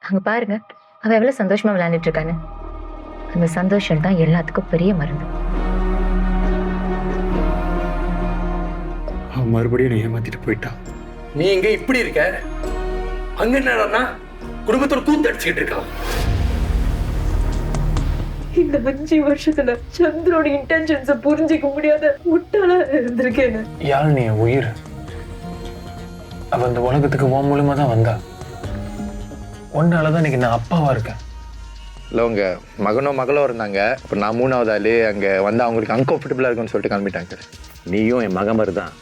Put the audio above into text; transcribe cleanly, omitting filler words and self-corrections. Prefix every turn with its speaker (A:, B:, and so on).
A: அங்க பாருங்க, அவ எவ்வளவு சந்தோஷமா விளையாண்டுட்டு இருக்கான்னு. அந்த சந்தோஷம் தான் எல்லாத்துக்கும் பெரிய மருந்து.
B: அவன் மறுபடியும் என்னை ஏமாத்திட்டு போயிட்டான்.
C: நீ இங்க இப்படி இருக்க, அங்க என்னன்னா குடும்பத்தோட கூத்து அடிச்சுக்கிட்டு இருக்கான்.
D: இந்த 5 வருஷத்துல சந்திரோட இன்டென்ஷன்ஸ புரிஞ்சிக்க முடியாத முட்டாளா இருந்திருக்கேன்.
E: யாழ் நீ என் உயிர். அவ இந்த உலகத்துக்கு உன் மூலமா தான் வந்தா. ஒன்னாலதான் இன்னைக்கு நான் அப்பாவா இருக்கேன்.
F: இல்லை உங்க மகனோ மகளோ இருந்தாங்க. இப்போ நான் 3வது ஆளு அங்கே வந்து அவங்களுக்கு அன்கம்ஃபர்டபுளாக இருக்குன்னு சொல்லிட்டு கிளம்பிட்டாங்க.
G: நீயும் என் மகன் மாதிரி தான்.